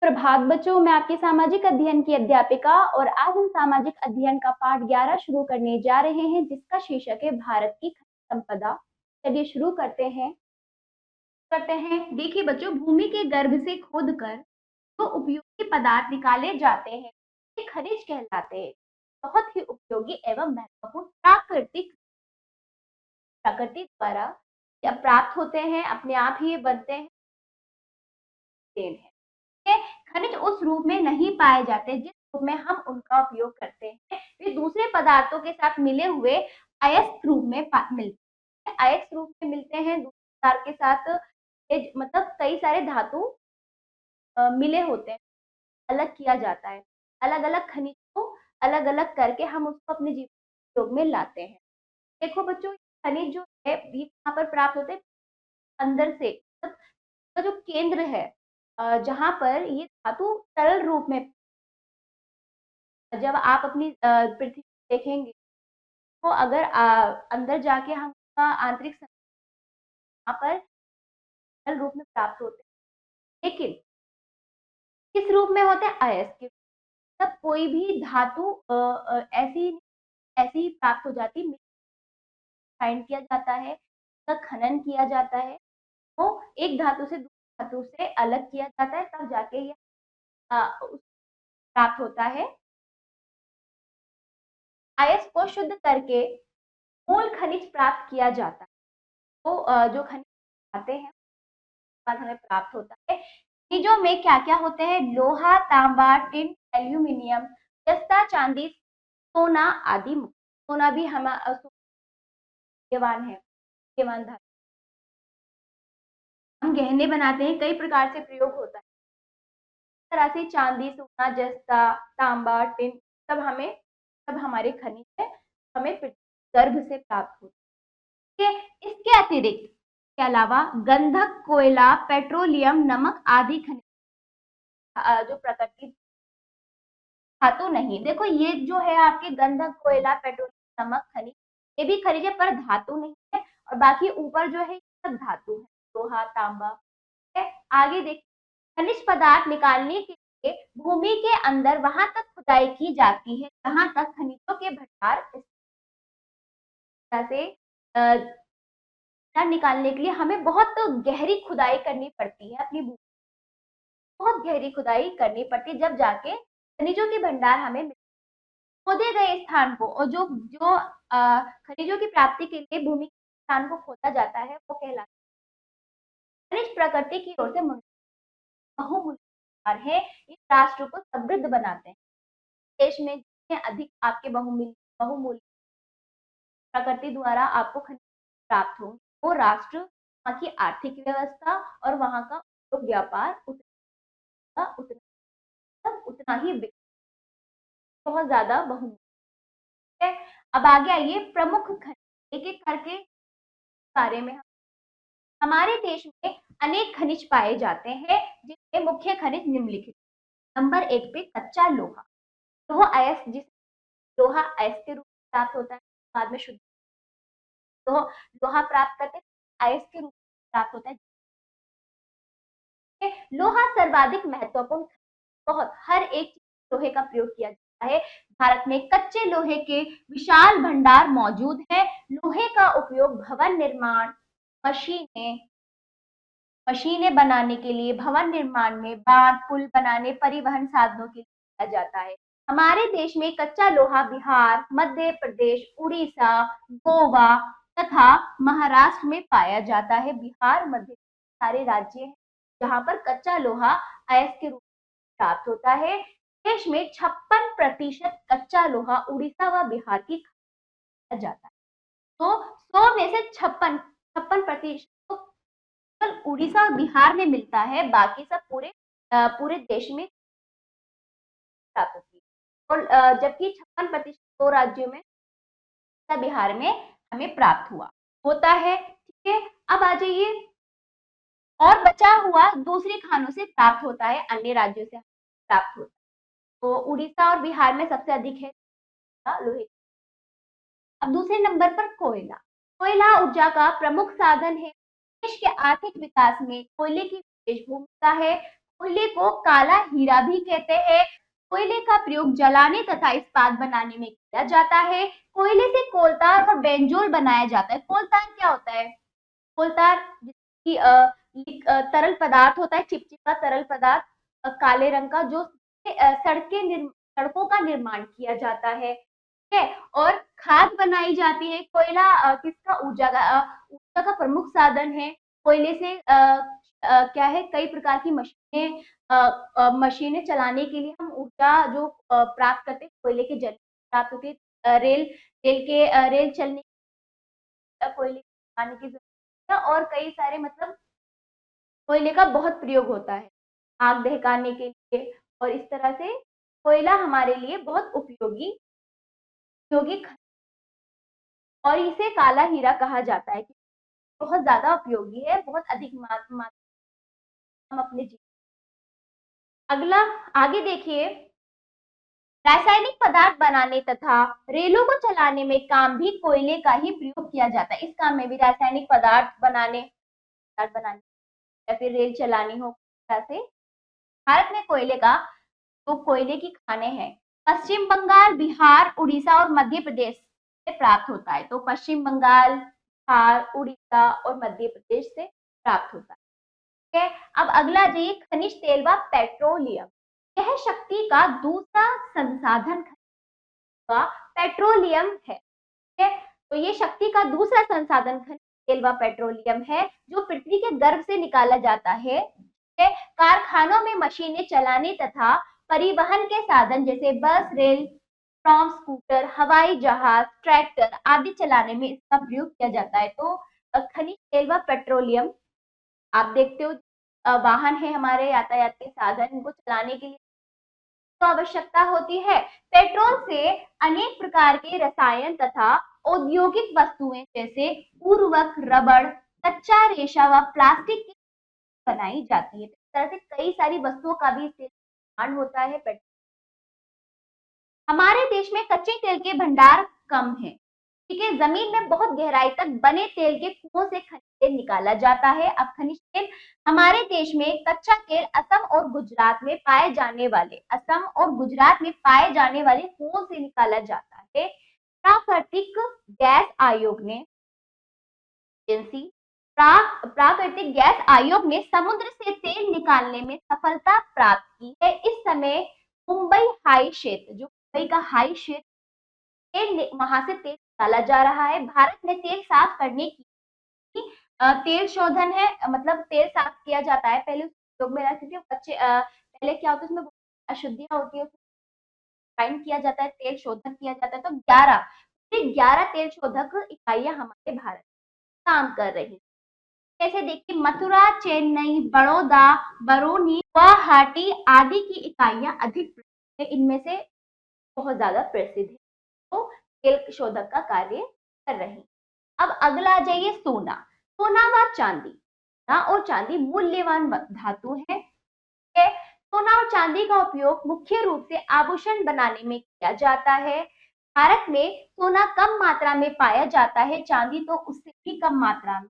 प्रभात बच्चों, मैं आपकी सामाजिक अध्ययन की अध्यापिका और आज हम सामाजिक अध्ययन का पाठ 11 शुरू करने जा रहे हैं जिसका शीर्षक है भारत की खनिज संपदा। चलिए शुरू करते हैं। देखिए बच्चों, भूमि के गर्भ से खोदकर जो उपयोगी पदार्थ निकाले जाते हैं ये खनिज कहलाते हैं। बहुत ही उपयोगी एवं महत्वपूर्ण प्रकृति द्वारा प्राप्त होते हैं, अपने आप ही ये बनते हैं। देन है ये खनिज उस रूप में नहीं पाए जाते जिस रूप में हम उनका उपयोग करते हैं। वे दूसरे पदार्थों के साथ मिले हुए अयस्क रूप में मिलते हैं। अयस्क रूप में मिलते हैं दूसरे पदार्थ के साथ। मतलब कई सारे धातु मिले होते हैं, अलग किया जाता है। अलग अलग खनिज को अलग अलग करके हम उसको अपने जीवन उपयोग में लाते हैं। देखो बच्चों, खनिज जो है ये कहाँ पर प्राप्त होते हैं? अंदर से, मतलब जो केंद्र है जहाँ पर ये धातु तरल रूप में, जब आप अपनी पृथ्वी देखेंगे तो अगर अंदर जाके हम उसका आंतरिक यहाँ पर तरल रूप में प्राप्त होते हैं, लेकिन किस रूप में होते हैं? अयस्क। तब कोई भी धातु ऐसी ऐसी ही प्राप्त हो जाती है, फाइंड किया जाता है, उसका खनन किया जाता है, तो एक धातु से दूसरी धातु से अलग किया जाता है, तब जाके ये प्राप्त होता है। अयस्क को शुद्ध करके मूल खनिज प्राप्त किया जाता है। तो जो खनिज आते हैं बाद हमें प्राप्त होता है। खनिजों में क्या क्या होते हैं? लोहा, तांबा, टिन, एल्यूमिनियम, जस्ता, चांदी, सोना आदि। सोना भी हम मूल्यवान है, मूल्यवान धातु। हम गहने बनाते हैं, कई प्रकार से प्रयोग होता है। इस तरह से चांदी, सोना, जस्ता, तांबा, टिन सब हमारे खनिज है, हमें गर्भ से प्राप्त होते हैं। इसके अतिरिक्त के अलावा गंधक, कोयला, पेट्रोलियम, नमक आदि खनिज जो प्रकृति धातु नहीं। देखो ये जो है आपके गंधक, कोयला, पेट्रोलियम, नमक खनिज, ये भी खनिज है पर धातु नहीं है, और बाकी ऊपर जो है सब धातु है, लोहा, तांबा है। आगे देखिए, खनिज पदार्थ निकालने के लिए भूमि के अंदर वहां तक खुदाई की जाती है जहां तक खनिजों के भंडार से निकालने के लिए हमें बहुत गहरी खुदाई करनी पड़ती है। अपनी भूमि बहुत गहरी खुदाई करनी पड़ती है, जब जाके खनिजों के भंडार हमें खोदे गए स्थान को, और जो जो खनिजों की प्राप्ति के लिए भूमि के स्थान को खोदा जाता है वो कहलाता है खनिज। प्रकृति की ओर से बहुमूल्य है, इस राष्ट्र को समृद्ध बनाते हैं। देश में जितने अधिक आपके बहुमूल्य प्रकृति द्वारा आपको खनिज प्राप्त हो, वो राष्ट्र, वहाँ की आर्थिक व्यवस्था और वहाँ का उद्योग व्यापार उतना ही बहुत ज्यादा बहुमूल्य है। अब आगे आइए प्रमुख खनिज एक एक करके बारे में। हमारे देश में अनेक खनिज पाए जाते हैं जिसमें मुख्य खनिज निम्नलिखित। नंबर 1 पे कच्चा लोहा। लोहा अयस्क के रूप में प्राप्त होता है, बाद में शुद्ध तो लोहा प्राप्त करते हैं, अयस्क के रूप में प्राप्त होता है। लोहा सर्वाधिक महत्वपूर्ण, बहुत हर एक लोहे का प्रयोग किया जाता है। भारत में कच्चे लोहे के विशाल भंडार मौजूद है। लोहे का उपयोग भवन निर्माण, मशीनें बनाने के लिए, भवन निर्माण में, बांध, पुल बनाने, परिवहन साधनों के लिए किया जाता है। हमारे देश में कच्चा लोहा बिहार, मध्य प्रदेश, उड़ीसा, गोवा तथा महाराष्ट्र में पाया जाता है। बिहार, मध्य सारे राज्य हैं जहां पर कच्चा लोहा अयस्क के रूप में प्राप्त होता है। देश में 56% कच्चा लोहा उड़ीसा व बिहार की खाया जाता है। तो 100 में से 56% उड़ीसा और बिहार में मिलता है, बाकी सब पूरे देश में प्राप्त होती है। और जबकि 56% 2 राज्यों में, बिहार में हमें प्राप्त होता है। ठीक है, अब आ जाइए, और बचा हुआ दूसरी खानों से प्राप्त होता है, अन्य राज्यों से प्राप्त होता है। तो उड़ीसा और बिहार में सबसे अधिक है लोहे। अब दूसरे नंबर पर कोयला। कोयला ऊर्जा का प्रमुख साधन है। देश के आर्थिक विकास में कोयले की विशेष भूमिका है। कोयले को काला हीरा भी कहते हैं। कोयले का प्रयोग जलाने तथा इस्पात बनाने में किया जाता है। कोयले से कोलतार और बेंजोल बनाया जाता है। कोलतार क्या होता है? कोलतार जिसकी तरल पदार्थ होता है, चिपचिपा तरल पदार्थ काले रंग का, जो सड़कों का निर्माण किया जाता है। ठीक है, और खाद बनाई जाती है। कोयला किसका ऊर्जा का प्रमुख साधन है। कोयले से क्या है, कई प्रकार की मशीनें चलाने के लिए हम ऊर्जा जो प्राप्त करते हैं कोयले के जरिए प्राप्त होती है। रेल चलने कोयले पानी की जरूरत है, और कई सारे मतलब कोयले का बहुत प्रयोग होता है आग दहकाने के लिए, और इस तरह से कोयला हमारे लिए बहुत उपयोगी उपयोगी और इसे काला हीरा कहा जाता है, बहुत ज्यादा उपयोगी है, बहुत अधिक मात्रा हम अपने जीवन। अगला, आगे देखिए, रासायनिक पदार्थ बनाने तथा रेलों को चलाने में काम भी कोयले का ही प्रयोग किया जाता है। इस काम में भी रासायनिक पदार्थ बनाने या फिर रेल चलानी हो से भारत में कोयले का तो कोयले की खाने हैं पश्चिम बंगाल, बिहार, उड़ीसा और मध्य प्रदेश से प्राप्त होता है। तो पश्चिम बंगाल, बिहार, उड़ीसा और मध्य प्रदेश से प्राप्त होता है। ठीक है, अब अगला जी, खनिज तेल व पेट्रोलियम। यह शक्ति का दूसरा संसाधन का पेट्रोलियम है। ठीक है, तो ये शक्ति का दूसरा संसाधन खनिज तेल व पेट्रोलियम है, जो पृथ्वी के गर्भ से निकाला जाता है। कारखानों में मशीनें चलाने तथा परिवहन के साधन जैसे बस, रेल, ट्राम, स्कूटर, हवाई जहाज, ट्रैक्टर आदि चलाने में इसका प्रयोग किया जाता है। तो खनिज तेल व पेट्रोलियम, आप देखते हो वाहन है हमारे यातायात के साधन, इनको चलाने के लिए तो आवश्यकता होती है। पेट्रोल से अनेक प्रकार के रसायन तथा औद्योगिक वस्तुएं जैसे उर्वरक, रबड़, कच्चा रेशा व प्लास्टिक की बनाई जाती है। इस तरह से कई सारी वस्तुओं का भी इससे निर्माण होता है। हमारे देश में कच्चे तेल के भंडार कम है। ठीक है, जमीन में बहुत गहराई तक बने तेल के कुओं से खनिज तेल निकाला जाता है। अब खनिज तेल हमारे देश में कच्चा तेल असम और गुजरात में पाए जाने वाले कुओं से निकाला जाता है। प्राकृतिक गैस आयोग ने एजेंसी प्राकृतिक गैस आयोग ने समुद्र से तेल निकालने में सफलता प्राप्त की है। इस समय मुंबई हाई क्षेत्र, जो मुंबई का हाई क्षेत्र, तेल वहां से तेल निकाला जा रहा है। भारत में तेल साफ करने की तेल शोधन है, मतलब तेल साफ किया जाता है। पहले उपयोग में रखते थे कच्चे, पहले क्या होता है उसमें अशुद्धियां होती है, फाइंड किया जाता है, तेल शोधन किया जाता है। तो 11 तेल शोधक इकाइयां हमारे भारत में काम कर रही है। जैसे देखिए, मथुरा, चेन्नई, बड़ौदा, बरौनी, गुवाहाटी आदि की इकाइयां अधिक प्रसिद्ध है, इनमें से बहुत ज्यादा प्रसिद्ध है, तो तेल शोधक का कार्य कर रही है। अब अगला आ जाइए, सोना व चांदी। सोना और चांदी मूल्यवान धातु है। सोना और चांदी का उपयोग मुख्य रूप से आभूषण बनाने में किया जाता है। भारत में सोना कम मात्रा में पाया जाता है, चांदी तो उससे भी कम मात्रा में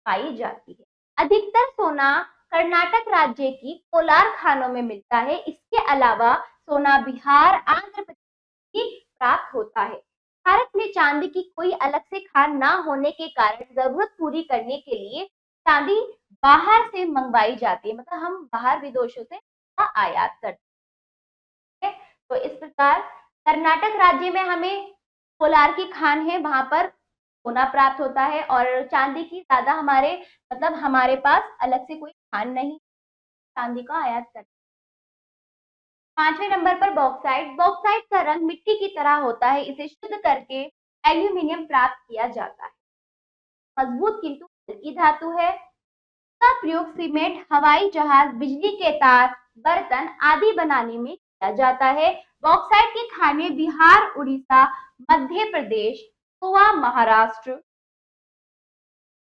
पाई जाती है। अधिकतर सोना कर्नाटक राज्य की कोलार खानों में मिलता है। इसके अलावा सोना बिहार, आंध्र प्रदेश भी प्राप्त होता है। भारत में चांदी की कोई अलग से खान न होने के कारण जरूरत पूरी करने के लिए चांदी बाहर से मंगवाई जाती है, मतलब हम बाहर विदेशों से आयात करते हैं। तो इस प्रकार कर्नाटक राज्य में हमें कोलार की खान है, वहां पर सोना प्राप्त होता है, और चांदी की ज्यादा हमारे पास अलग से कोई खान नहीं, चांदी का आयात करते। 5वें नंबर पर बॉक्साइट। बॉक्साइट का रंग मिट्टी की तरह होता है, इसे शुद्ध करके एल्यूमिनियम प्राप्त किया जाता है। मजबूत किंतु हल्की धातु है। इसका प्रयोग सीमेंट, हवाई जहाज, बिजली के तार, बर्तन आदि बनाने में किया जाता है। बॉक्साइट की खानें बिहार, उड़ीसा, मध्य प्रदेश, गोवा, महाराष्ट्र,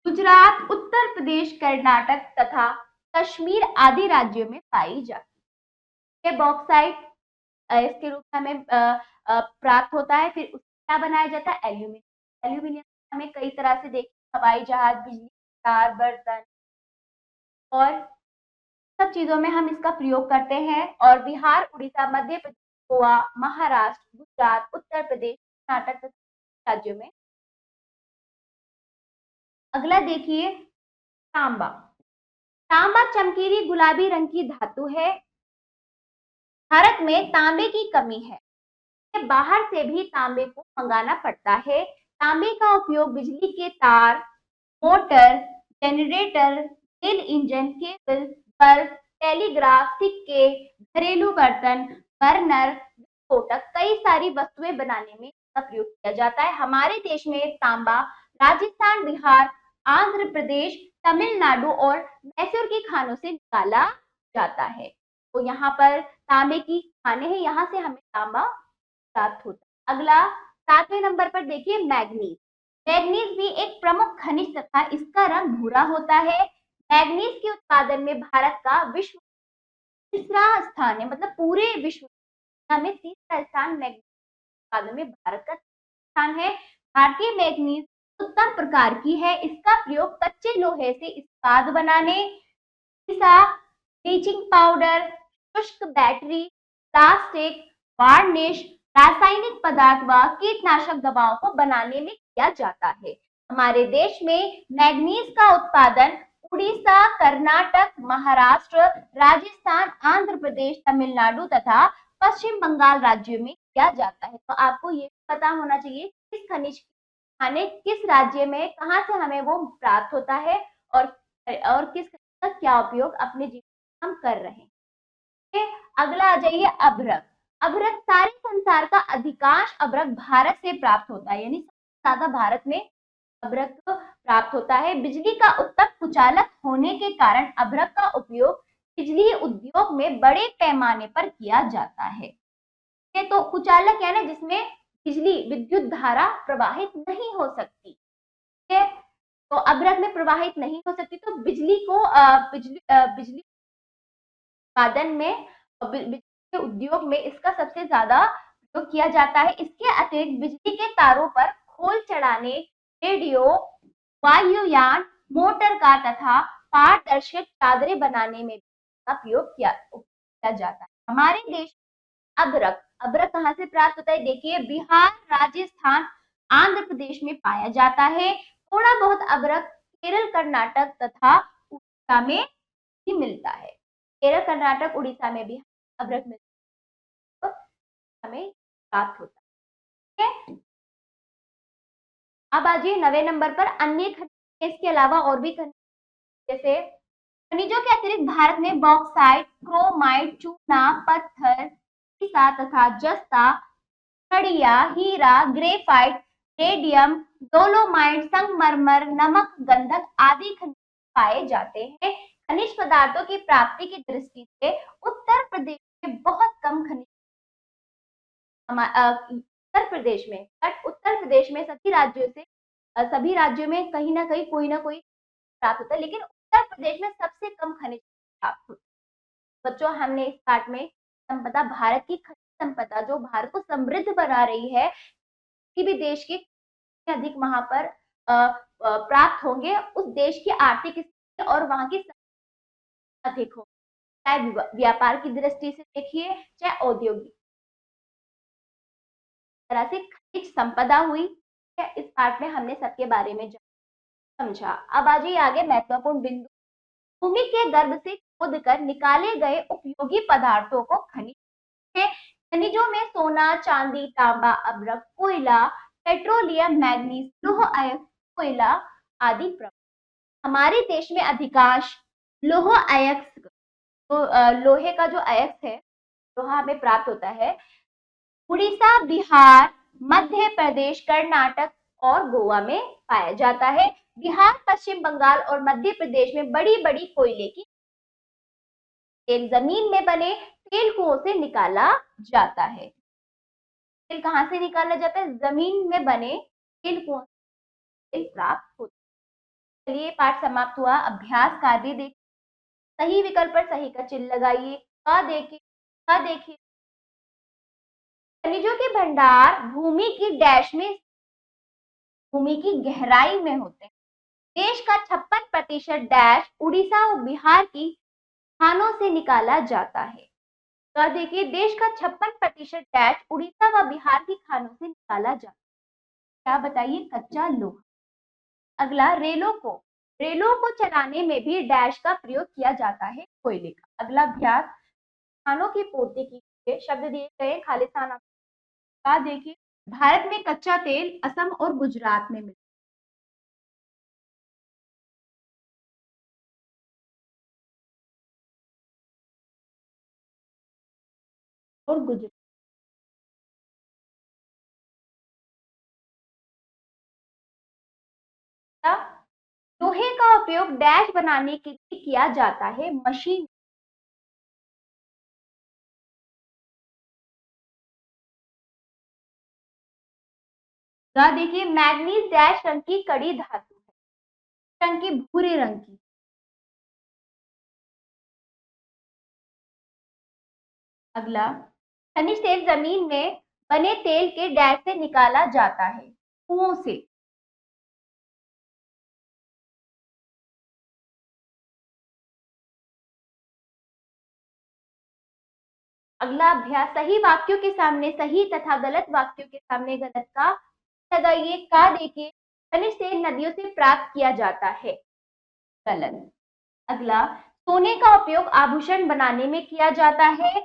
गुजरात, उत्तर प्रदेश, कर्नाटक तथा कश्मीर आदि राज्यों में पाई जाती है। बॉक्साइट इसके रूप में हमें प्राप्त होता है। फिर उससे क्या बनाया जाता है? एल्यूमिनियम। एल्यूमिनियम हमें कई तरह से देखिए, हवाई जहाज, बिजली तार, बर्तन और सब चीजों में हम इसका प्रयोग करते हैं। और बिहार, उड़ीसा, मध्य प्रदेश, गोवा, महाराष्ट्र, गुजरात, उत्तर प्रदेश, कर्नाटक तथा राज्यों में। अगला देखिए, तांबा। तांबा चमकीली गुलाबी रंग की धातु है। भारत में तांबे की कमी है, बाहर से भी तांबे को मंगाना पड़ता है। तांबे का उपयोग बिजली के तार, motor, generator, rail engine, cable, bulb, telegraph, सिक्के, घरेलू बर्तन, बर्नर, विस्फोटक, कई सारी वस्तुएं बनाने में इसका प्रयोग किया जाता है। हमारे देश में तांबा राजस्थान, बिहार, आंध्र प्रदेश, तमिलनाडु और मैसूर के खानों से निकाला जाता है। तो यहाँ पर तांबे की खाने हैं, यहाँ से हमें तांबा प्राप्त होता है। अगला 7वें नंबर पर देखिए, मैग्नीज। मैग्नीज भी एक प्रमुख खनिज तथा इसका रंग भूरा होता है। मैग्नीज के उत्पादन में भारत का विश्व तीसरा स्थान है, मतलब पूरे विश्व में तीसरा स्थान मैग्नीज उत्पादन में भारत का स्थान है। भारतीय मैग्नीज उत्तम प्रकार की है। इसका प्रयोग कच्चे लोहे से इस्पात बनाने, ब्लीचिंग पाउडर, शुष्क बैटरी, प्लास्टिक, वार्निश, रासायनिक पदार्थ व कीटनाशक दवाओं को बनाने में किया जाता है। हमारे देश में मैग्नीज का उत्पादन उड़ीसा, कर्नाटक, महाराष्ट्र, राजस्थान, आंध्र प्रदेश, तमिलनाडु तथा पश्चिम बंगाल राज्यों में किया जाता है। तो आपको ये पता होना चाहिए किस खनिज खाने किस राज्य में कहाँ से हमें वो प्राप्त होता है और किस का क्या उपयोग अपने जीवन में हम कर रहे हैं। अगला आ जाइए, अभ्रक। अभ्रक, सारे संसार का अधिकांश अभ्रक भारत से प्राप्त होता है, यानी सबसे ज्यादा भारत में अभ्रक प्राप्त होता है। बिजली का उत्तम कुचालक होने के कारण अभ्रक का उपयोग बिजली उद्योग में बड़े पैमाने पर किया जाता है। तो कुचालक है ना, जिसमें बिजली विद्युत धारा प्रवाहित नहीं हो सकती, ठीक है, तो अभ्रक में प्रवाहित नहीं हो सकती, तो बिजली को बिजली उत्पादन में, बिजली के उद्योग में इसका सबसे ज्यादा प्रयोग किया जाता है। इसके अतिरिक्त बिजली के तारों पर खोल चढ़ाने, रेडियो, वायुयान, मोटर कार तथा पारदर्शक चादरें बनाने में इसका प्रयोग किया जाता है। हमारे देश अभ्रक, अभ्रक कहाँ से प्राप्त होता है? देखिए, बिहार, राजस्थान, आंध्र प्रदेश में पाया जाता है। थोड़ा बहुत अभ्रक केरल, कर्नाटक तथा उड़ीसा में भी मिलता है। केरल, कर्नाटक, उड़ीसा में भी अभ्रक मिलता है, तो हमें प्राप्त होता है। ठीक है, अब आ जाइए 9वें नंबर पर, अन्य खनिज। इसके अलावा और भी खनिज, जैसे खनिजों के अतिरिक्त भारत में बॉक्साइट, क्रोमाइट, चूना पत्थर तथा जस्ता, खड़िया, हीरा, ग्रेफाइट, रेडियम, डोलोमाइट, संगमरमर, नमक, गंधक आदि खनिज पाए जाते हैं। खनिज पदार्थों की प्राप्ति की दृष्टि से उत्तर प्रदेश में बहुत कम खनिज, उत्तर प्रदेश में सभी राज्यों में कहीं ना कहीं कोई ना कोई प्राप्त होता है, लेकिन उत्तर प्रदेश में सबसे कम खनिज प्राप्त होता है। बच्चों, हमने इस पाठ में संपदा, भारत की खनिज संपदा जो भारत को समृद्ध बना रही है, किसी भी देश के अधिक वहां पर प्राप्त होंगे, उस देश की आर्थिक स्थिति और वहां की अधिक हो, चाहे व्यापार की दृष्टि से देखिए, चाहे औद्योगिक तरह से खनिज संपदा हुई है। इस पाठ में हमने सबके बारे में समझा। अब आ जाइए आगे, महत्वपूर्ण बिंदु। भूमि के गर्भ से खोद कर निकाले गए उपयोगी पदार्थों को खनिज है। खनिजों में सोना, चांदी, तांबा, अभ्रक, कोयला, पेट्रोलियम, मैग्नीज, लौह अयस्क, कोयला आदि प्रमुख। हमारे देश में अधिकांश लौह अयस्क, तो लोहे का जो अयस्क है, लोहा हमें प्राप्त होता है उड़ीसा, बिहार, मध्य प्रदेश, कर्नाटक और गोवा में पाया जाता है। बिहार, पश्चिम बंगाल और मध्य प्रदेश में बड़ी बड़ी कोयले की तेल जमीन में बने तेल कुओं से निकाला जाता है। तेल कहाँ से निकाला जाता है? जमीन में बने तेल कुओं से तेल प्राप्त होता है। चलिए, पाठ समाप्त हुआ। अभ्यास कार्य देखिए, सही विकल्प पर सही का चिन्ह लगाइए। देखिए, खनिजों के भंडार भूमि की डैश में, भूमि की गहराई में होते हैं। देश का 56% डैश उड़ीसा और बिहार की खानों से निकाला जाता है? तो देखिए देश का 56% डैश उड़ीसा व बिहार की खानों से निकाला जाता है। क्या बताइए? कच्चा लोहा। अगला रेलों को चलाने में भी डैश का प्रयोग किया जाता है, कोयले का। अगला अभ्यास, खानों की पूर्ति के लिए शब्द दिए गए खालिस्तान का। देखिए भारत में कच्चा तेल असम और गुजरात में मिलता है और गुजरात। लोहे का उपयोग डैश बनाने के लिए किया जाता है, मशीन। देखिए मैग्नीज डैश रंग की कड़ी धातु है, रंग की भूरे रंग की। अगला, खनिज तेल जमीन में बने तेल के डैश से निकाला जाता है, कुओं से। अगला अभ्यास, सही वाक्यों के सामने सही तथा गलत वाक्यों के सामने गलत का लगाइए। का देखिए खनिज तेल नदियों से प्राप्त किया जाता है, गलत। अगला, सोने का उपयोग आभूषण बनाने में किया जाता है,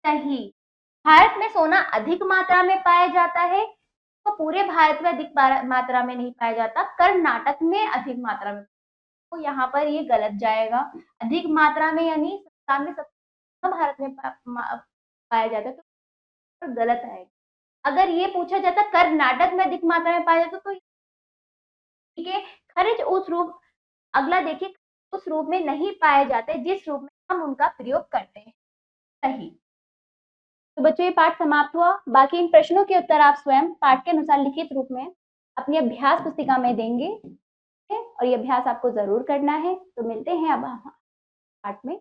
सही। भारत में सोना अधिक मात्रा में पाया जाता है, तो पूरे भारत में अधिक मात्रा में नहीं पाया जाता, कर्नाटक में अधिक मात्रा में। तो यहाँ पर ये गलत जाएगा। अधिक मात्रा में यानी सामने सब भारत में पाया जाता है, तो गलत आएगा। अगर ये पूछा जाता कर्नाटक में अधिक मात्रा में पाया जाता तो ठीक है। खनिज उस रूप, अगला देखिए, उस रूप में नहीं पाए जाते जिस रूप में हम उनका प्रयोग करते हैं, सही। तो बच्चों ये पाठ समाप्त हुआ। बाकी इन प्रश्नों के उत्तर आप स्वयं पाठ के अनुसार लिखित रूप में अपनी अभ्यास पुस्तिका में देंगे और ये अभ्यास आपको जरूर करना है। तो मिलते हैं अब पाठ में।